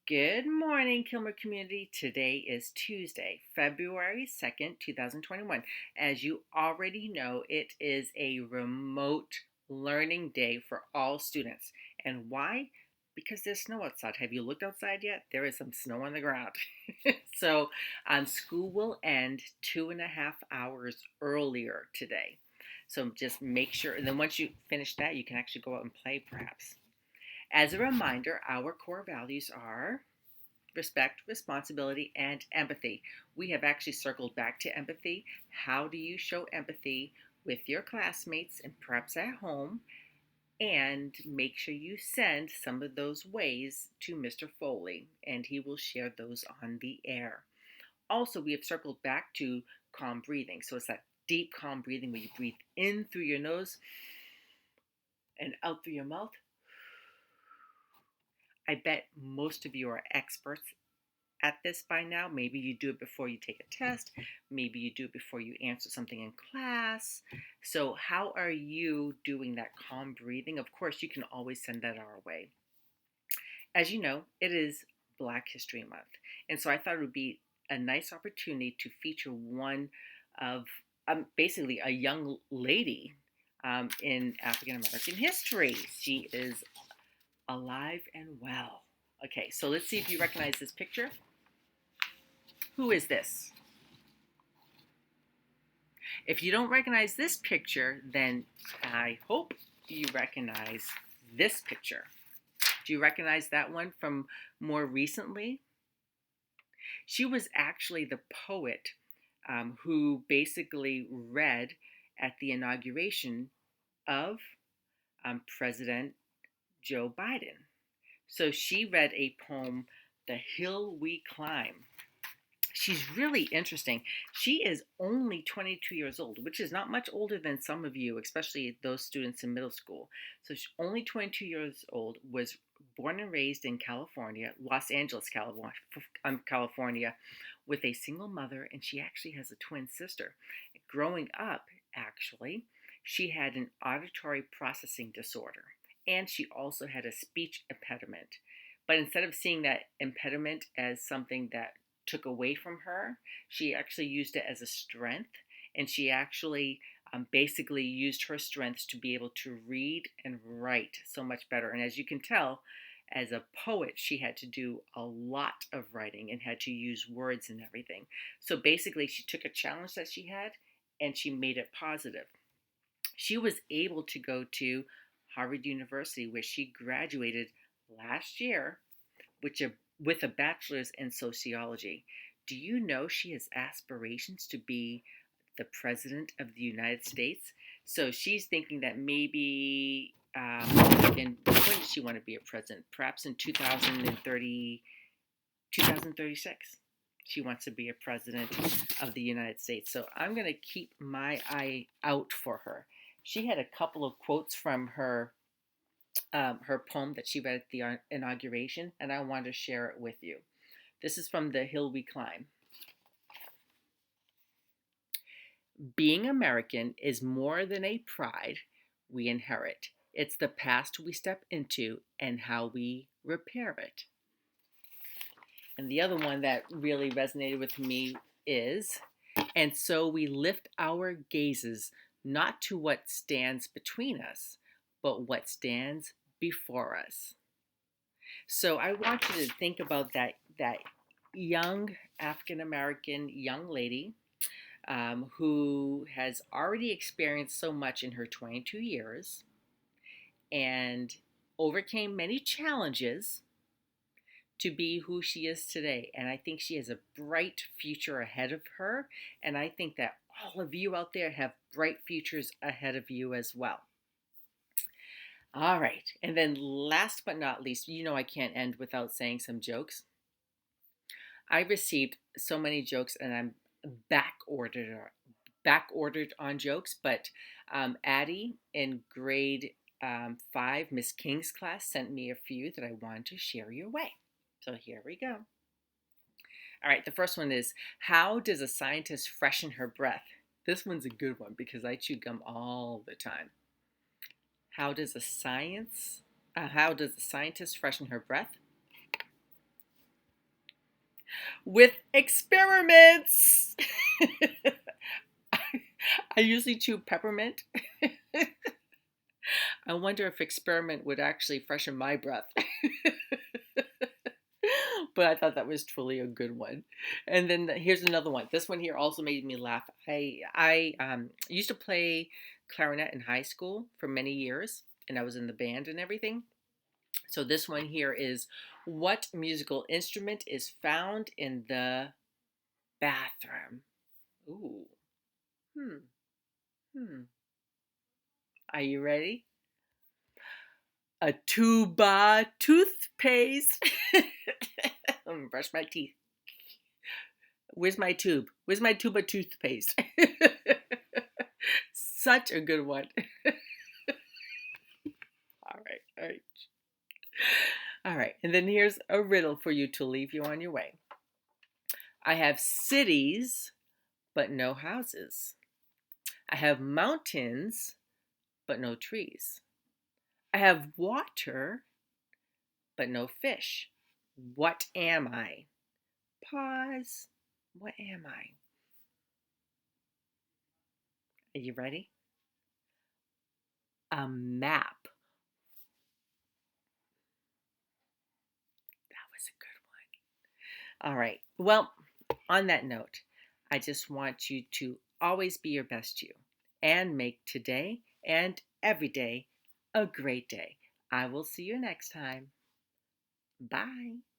Good morning, Kilmer community. Today is Tuesday, February 2nd, 2021. As you already know, it is a remote learning day for all students. And why? Because there's snow outside. Have you looked outside yet? There is some snow on the ground. So school will end 2.5 hours earlier today. So just make sure, and then once you finish that, you can actually go out and play perhaps. As a reminder, our core values are respect, responsibility, and empathy. We have actually circled back to empathy. How do you show empathy with your classmates and perhaps at home? And make sure you send some of those ways to Mr. Foley, and he will share those on the air. Also, we have circled back to calm breathing. So it's that deep, calm breathing where you breathe in through your nose and out through your mouth. I bet most of you are experts at this by now. Maybe you do it before you take a test. Maybe you do it before you answer something in class. So, how are you doing that calm breathing? Of course, you can always send that our way. As you know, it is Black History Month. And so I thought it would be a nice opportunity to feature one of basically a young lady in African American history. She is alive and well. Okay, so let's see if you recognize this picture. Who is this? If you don't recognize this picture, then I hope you recognize this picture. Do you recognize that one from more recently? She was actually the poet who basically read at the inauguration of President Joe Biden. So she read a poem, The Hill We Climb. She's really interesting. She is only 22 years old, which is not much older than some of you, especially those students in middle school. So she's only 22 years old, was born and raised in California, Los Angeles, California, with a single mother, and she actually has a twin sister. Growing up, actually, she had an auditory processing disorder, and she also had a speech impediment. But instead of seeing that impediment as something that took away from her, she actually used it as a strength, and she actually basically used her strengths to be able to read and write so much better. And as you can tell, as a poet, she had to do a lot of writing and had to use words and everything. So basically, she took a challenge that she had and she made it positive. She was able to go to Harvard University, where she graduated last year, which with a bachelor's in sociology. Do you know she has aspirations to be the president of the United States? So she's thinking that maybe when does she want to be a president? Perhaps in 2036. She wants to be a president of the United States. So I'm going to keep my eye out for her. She had a couple of quotes from her poem that she read at the inauguration, and I want to share it with you. This is from The Hill We Climb. Being American is more than a pride we inherit. It's the past we step into and how we repair it. And the other one that really resonated with me is, and so we lift our gazes not to what stands between us, but what stands before us. So I want you to think about that young African American young lady who has already experienced so much in her 22 years and overcame many challenges to be who she is today. And I think she has a bright future ahead of her. And I think that all of you out there have bright futures ahead of you as well. All right. And then last but not least, you know I can't end without saying some jokes. I received so many jokes and I'm back ordered on jokes, but Addie in grade 5, Miss King's class, sent me a few that I wanted to share your way. So here we go. All right, the first one is, how does a scientist freshen her breath? This one's a good one because I chew gum all the time. How does a scientist freshen her breath? with experiments. I usually chew peppermint. I wonder if experiment would actually freshen my breath. But I thought that was truly a good one. And then here's another one. This one here also made me laugh. I used to play clarinet in high school for many years, and I was in the band and everything. So this one here is, what musical instrument is found in the bathroom? Ooh. Hmm. Hmm. Are you ready? A tuba toothpaste. I'm gonna brush my teeth. Where's my tube? Where's my tuba toothpaste? Such a good one. All right, all right. All right, and then here's a riddle for you to leave you on your way. I have cities, but no houses. I have mountains, but no trees. I have water, but no fish. What am I? Pause. What am I? Are you ready? A map. That was a good one. All right. Well, on that note, I just want you to always be your best you and make today and every day a great day. I will see you next time. Bye.